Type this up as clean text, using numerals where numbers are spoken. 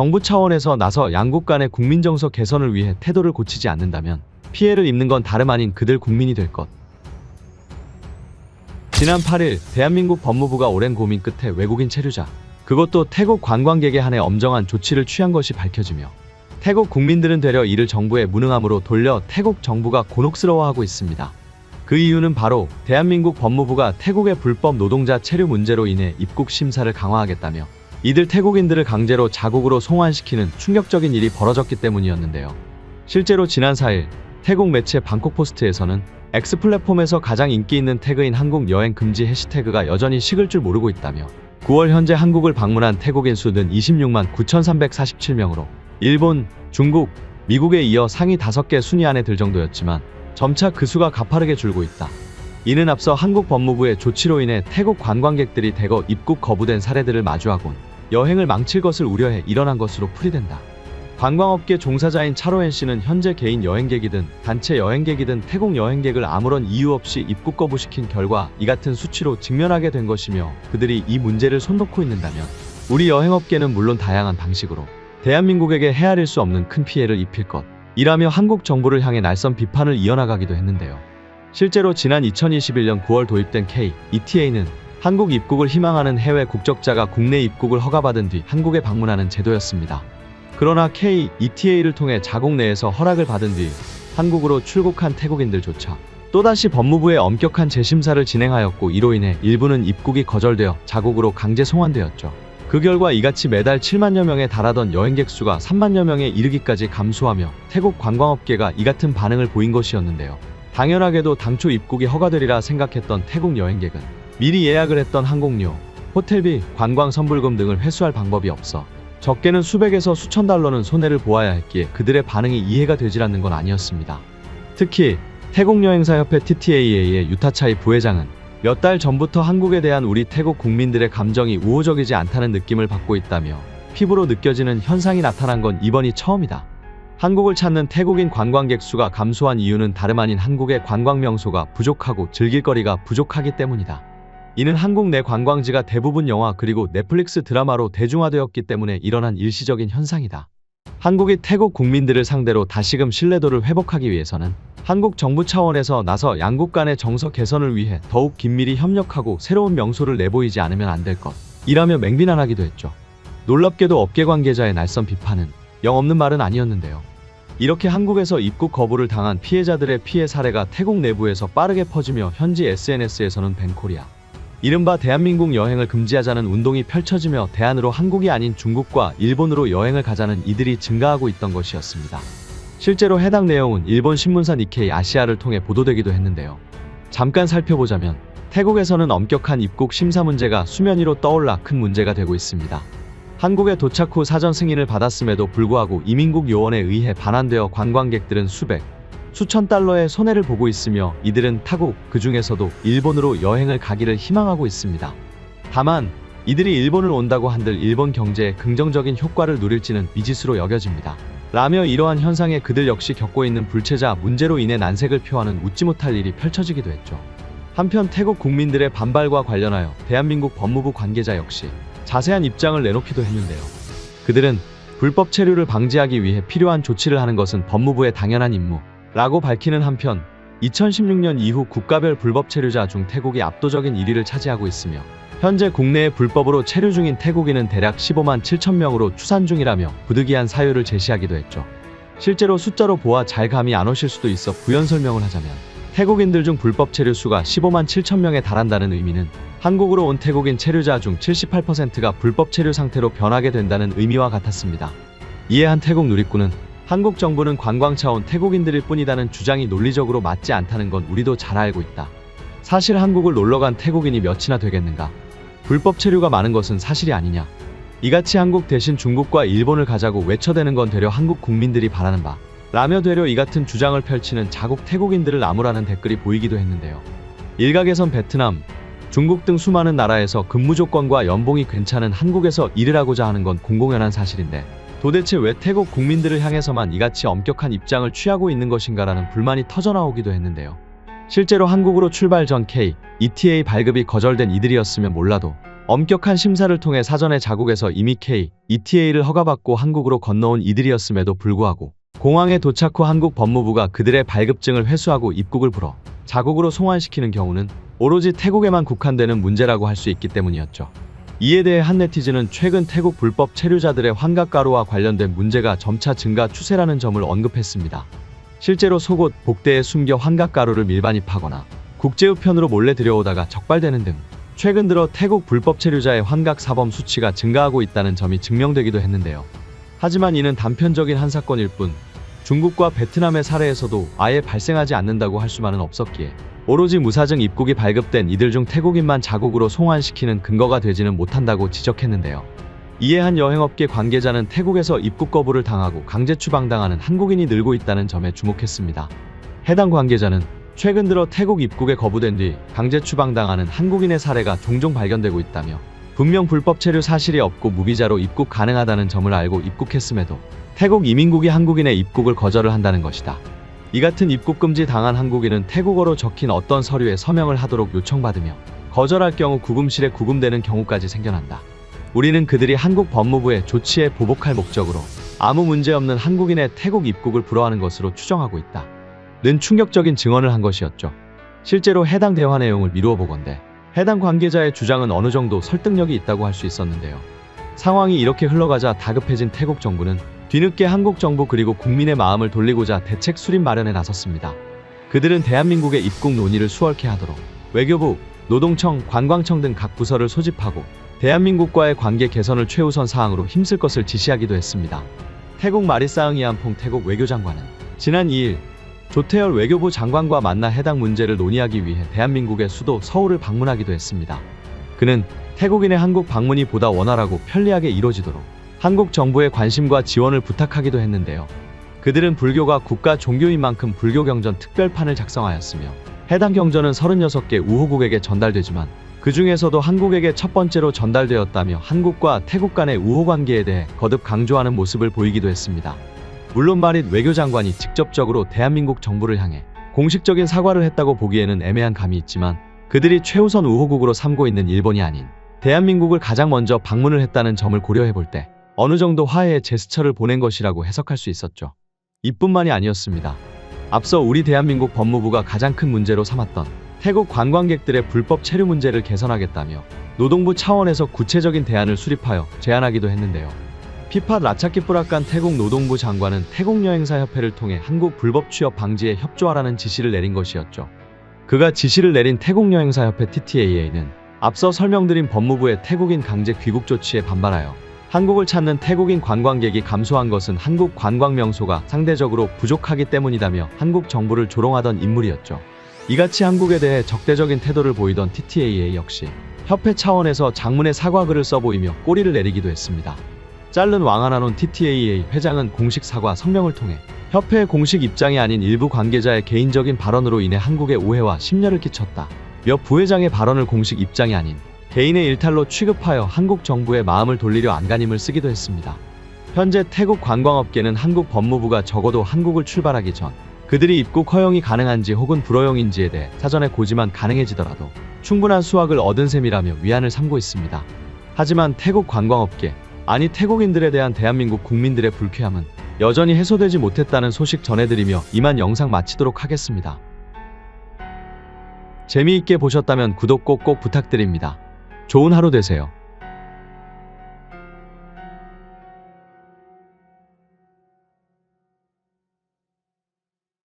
정부 차원에서 나서 양국 간의 국민 정서 개선을 위해 태도를 고치지 않는다면 피해를 입는 건 다름 아닌 그들 국민이 될 것. 지난 8일 대한민국 법무부가 오랜 고민 끝에 외국인 체류자, 그것도 태국 관광객에 한해 엄정한 조치를 취한 것이 밝혀지며 태국 국민들은 되려 이를 정부의 무능함으로 돌려 태국 정부가 곤혹스러워하고 있습니다. 그 이유는 바로 대한민국 법무부가 태국의 불법 노동자 체류 문제로 인해 입국 심사를 강화하겠다며 이들 태국인들을 강제로 자국으로 송환시키는 충격적인 일이 벌어졌기 때문이었는데요. 실제로 지난 4일 태국 매체 방콕포스트에서는 X 플랫폼에서 가장 인기 있는 태그인 한국 여행 금지 해시태그가 여전히 식을 줄 모르고 있다며 9월 현재 한국을 방문한 태국인 수는 26만 9,347명으로 일본, 중국, 미국에 이어 상위 5개 순위 안에 들 정도였지만 점차 그 수가 가파르게 줄고 있다. 이는 앞서 한국 법무부의 조치로 인해 태국 관광객들이 대거 입국 거부된 사례들을 마주하곤 여행을 망칠 것을 우려해 일어난 것으로 풀이된다. 관광업계 종사자인 차로엔 씨는 현재 개인 여행객이든 단체 여행객이든 태국 여행객을 아무런 이유 없이 입국 거부시킨 결과 이 같은 수치로 직면하게 된 것이며 그들이 이 문제를 손 놓고 있는다면 우리 여행업계는 물론 다양한 방식으로 대한민국에게 헤아릴 수 없는 큰 피해를 입힐 것 이라며 한국 정부를 향해 날선 비판을 이어나가기도 했는데요. 실제로 지난 2021년 9월 도입된 K-ETA는 한국 입국을 희망하는 해외 국적자가 국내 입국을 허가받은 뒤 한국에 방문하는 제도였습니다. 그러나 K-ETA를 통해 자국 내에서 허락을 받은 뒤 한국으로 출국한 태국인들조차 또다시 법무부의 엄격한 재심사를 진행하였고 이로 인해 일부는 입국이 거절되어 자국으로 강제 송환되었죠. 그 결과 이같이 매달 7만여 명에 달하던 여행객 수가 3만여 명에 이르기까지 감소하며 태국 관광업계가 이 같은 반응을 보인 것이었는데요. 당연하게도 당초 입국이 허가되리라 생각했던 태국 여행객은 미리 예약을 했던 항공료, 호텔비, 관광 선불금 등을 회수할 방법이 없어 적게는 수백에서 수천 달러는 손해를 보아야 했기에 그들의 반응이 이해가 되질 않는 건 아니었습니다. 특히 태국 여행사협회 TTAA의 유타차이 부회장은 몇 달 전부터 한국에 대한 우리 태국 국민들의 감정이 우호적이지 않다는 느낌을 받고 있다며 피부로 느껴지는 현상이 나타난 건 이번이 처음이다. 한국을 찾는 태국인 관광객 수가 감소한 이유는 다름 아닌 한국의 관광 명소가 부족하고 즐길거리가 부족하기 때문이다. 이는 한국 내 관광지가 대부분 영화 그리고 넷플릭스 드라마로 대중화되었기 때문에 일어난 일시적인 현상이다. 한국이 태국 국민들을 상대로 다시금 신뢰도를 회복하기 위해서는 한국 정부 차원에서 나서 양국 간의 정서 개선을 위해 더욱 긴밀히 협력하고 새로운 명소를 내보이지 않으면 안 될 것 이라며 맹비난하기도 했죠. 놀랍게도 업계 관계자의 날선 비판은 영 없는 말은 아니었는데요. 이렇게 한국에서 입국 거부를 당한 피해자들의 피해 사례가 태국 내부에서 빠르게 퍼지며 현지 SNS에서는 밴코리아, 이른바 대한민국 여행을 금지하자는 운동이 펼쳐지며 대안으로 한국이 아닌 중국과 일본으로 여행을 가자는 이들이 증가하고 있던 것이었습니다. 실제로 해당 내용은 일본 신문사 니케이 아시아를 통해 보도되기도 했는데요. 잠깐 살펴보자면 태국에서는 엄격한 입국 심사 문제가 수면 위로 떠올라 큰 문제가 되고 있습니다. 한국에 도착 후 사전 승인을 받았음에도 불구하고 이민국 요원에 의해 반환되어 관광객들은 수백, 수천 달러의 손해를 보고 있으며 이들은 타국, 그 중에서도 일본으로 여행을 가기를 희망하고 있습니다. 다만 이들이 일본을 온다고 한들 일본 경제에 긍정적인 효과를 누릴지는 미지수로 여겨집니다. 라며 이러한 현상에 그들 역시 겪고 있는 불체자 문제로 인해 난색을 표하는 웃지 못할 일이 펼쳐지기도 했죠. 한편 태국 국민들의 반발과 관련하여 대한민국 법무부 관계자 역시 자세한 입장을 내놓기도 했는데요. 그들은 불법 체류를 방지하기 위해 필요한 조치를 하는 것은 법무부의 당연한 임무라고 밝히는 한편 2016년 이후 국가별 불법 체류자 중 태국이 압도적인 1위를 차지하고 있으며 현재 국내에 불법으로 체류 중인 태국인은 대략 15만 7천 명으로 추산 중이라며 부득이한 사유를 제시하기도 했죠. 실제로 숫자로 보아 잘 감이 안 오실 수도 있어 부연 설명을 하자면 태국인들 중 불법 체류 수가 15만 7천 명에 달한다는 의미는 한국으로 온 태국인 체류자 중 78%가 불법 체류 상태로 변하게 된다는 의미와 같았습니다. 이에 한 태국 누리꾼은 한국 정부는 관광 차원 태국인들일 뿐이다는 주장이 논리적으로 맞지 않다는 건 우리도 잘 알고 있다. 사실 한국을 놀러간 태국인이 몇이나 되겠는가? 불법 체류가 많은 것은 사실이 아니냐. 이같이 한국 대신 중국과 일본을 가자고 외쳐대는 건 되려 한국 국민들이 바라는 바 라며 되려 이 같은 주장을 펼치는 자국 태국인들을 나무라는 댓글이 보이기도 했는데요. 일각에선 베트남, 중국 등 수많은 나라에서 근무 조건과 연봉이 괜찮은 한국에서 일을 하고자 하는 건 공공연한 사실인데 도대체 왜 태국 국민들을 향해서만 이같이 엄격한 입장을 취하고 있는 것인가라는 불만이 터져나오기도 했는데요. 실제로 한국으로 출발 전 K-ETA 발급이 거절된 이들이었으면 몰라도 엄격한 심사를 통해 사전에 자국에서 이미 ETA를 허가받고 한국으로 건너온 이들이었음에도 불구하고 공항에 도착 후 한국 법무부가 그들의 발급증을 회수하고 입국을 불어 자국으로 송환시키는 경우는 오로지 태국에만 국한되는 문제라고 할 수 있기 때문이었죠. 이에 대해 한 네티즌은 최근 태국 불법 체류자들의 환갑가루와 관련된 문제가 점차 증가 추세라는 점을 언급했습니다. 실제로 속옷, 복대에 숨겨 환갑가루를 밀반입하거나 국제우편으로 몰래 들여오다가 적발되는 등 최근 들어 태국 불법 체류자의 환각 사범 수치가 증가하고 있다는 점이 증명되기도 했는데요. 하지만 이는 단편적인 한 사건일 뿐 중국과 베트남의 사례에서도 아예 발생하지 않는다고 할 수만은 없었기에 오로지 무사증 입국이 발급된 이들 중 태국인만 자국으로 송환시키는 근거가 되지는 못한다고 지적했는데요. 이에 한 여행업계 관계자는 태국에서 입국 거부를 당하고 강제 추방당하는 한국인이 늘고 있다는 점에 주목했습니다. 해당 관계자는 최근 들어 태국 입국에 거부된 뒤 강제 추방당하는 한국인의 사례가 종종 발견되고 있다며 분명 불법 체류 사실이 없고 무비자로 입국 가능하다는 점을 알고 입국했음에도 태국 이민국이 한국인의 입국을 거절을 한다는 것이다. 이 같은 입국 금지 당한 한국인은 태국어로 적힌 어떤 서류에 서명을 하도록 요청받으며 거절할 경우 구금실에 구금되는 경우까지 생겨난다. 우리는 그들이 한국 법무부의 조치에 보복할 목적으로 아무 문제 없는 한국인의 태국 입국을 불허하는 것으로 추정하고 있다. 는 충격적인 증언을 한 것이었죠. 실제로 해당 대화 내용을 미루어 보건대 해당 관계자의 주장은 어느 정도 설득력이 있다고 할 수 있었는데요. 상황이 이렇게 흘러가자 다급해진 태국 정부는 뒤늦게 한국 정부 그리고 국민의 마음을 돌리고자 대책 수립 마련에 나섰습니다. 그들은 대한민국의 입국 논의를 수월케 하도록 외교부, 노동청, 관광청 등 각 부서를 소집하고 대한민국과의 관계 개선을 최우선 사항으로 힘쓸 것을 지시하기도 했습니다. 태국 마리사응이안퐁 태국 외교장관은 지난 2일 조태열 외교부 장관과 만나 해당 문제를 논의하기 위해 대한민국의 수도 서울을 방문하기도 했습니다. 그는 태국인의 한국 방문이 보다 원활하고 편리하게 이루어지도록 한국 정부의 관심과 지원을 부탁하기도 했는데요. 그들은 불교가 국가 종교인 만큼 불교 경전 특별판을 작성하였으며 해당 경전은 36개 우호국에게 전달되지만 그 중에서도 한국에게 첫 번째로 전달되었다며 한국과 태국 간의 우호관계에 대해 거듭 강조하는 모습을 보이기도 했습니다. 물론 말인 외교장관이 직접적으로 대한민국 정부를 향해 공식적인 사과를 했다고 보기에는 애매한 감이 있지만 그들이 최우선 우호국으로 삼고 있는 일본이 아닌 대한민국을 가장 먼저 방문을 했다는 점을 고려해 볼 때 어느 정도 화해의 제스처를 보낸 것이라고 해석할 수 있었죠. 이뿐만이 아니었습니다. 앞서 우리 대한민국 법무부가 가장 큰 문제로 삼았던 태국 관광객들의 불법 체류 문제를 개선하겠다며 노동부 차원에서 구체적인 대안을 수립하여 제안하기도 했는데요. 피팟 라차키프라칸 태국 노동부 장관은 태국 여행사협회를 통해 한국 불법 취업 방지에 협조하라는 지시를 내린 것이었죠. 그가 지시를 내린 태국 여행사협회 TTAA는 앞서 설명드린 법무부의 태국인 강제 귀국 조치에 반발하여 한국을 찾는 태국인 관광객이 감소한 것은 한국 관광 명소가 상대적으로 부족하기 때문이다며 한국 정부를 조롱하던 인물이었죠. 이같이 한국에 대해 적대적인 태도를 보이던 TTAA 역시 협회 차원에서 장문의 사과글을 써보이며 꼬리를 내리기도 했습니다. 짤른 왕하나논 TTAA 회장은 공식 사과 성명을 통해 협회의 공식 입장이 아닌 일부 관계자의 개인적인 발언으로 인해 한국에 오해와 심려를 끼쳤다. 몇 부회장의 발언을 공식 입장이 아닌 개인의 일탈로 취급하여 한국 정부의 마음을 돌리려 안간힘을 쓰기도 했습니다. 현재 태국 관광업계는 한국 법무부가 적어도 한국을 출발하기 전 그들이 입국 허용이 가능한지 혹은 불허용인지에 대해 사전에 고지만 가능해지더라도 충분한 수확을 얻은 셈이라며 위안을 삼고 있습니다. 하지만 태국 관광업계, 아니 태국인들에 대한 대한민국 국민들의 불쾌함은 여전히 해소되지 못했다는 소식 전해드리며 이만 영상 마치도록 하겠습니다. 재미있게 보셨다면 구독 꼭꼭 부탁드립니다. 좋은 하루 되세요.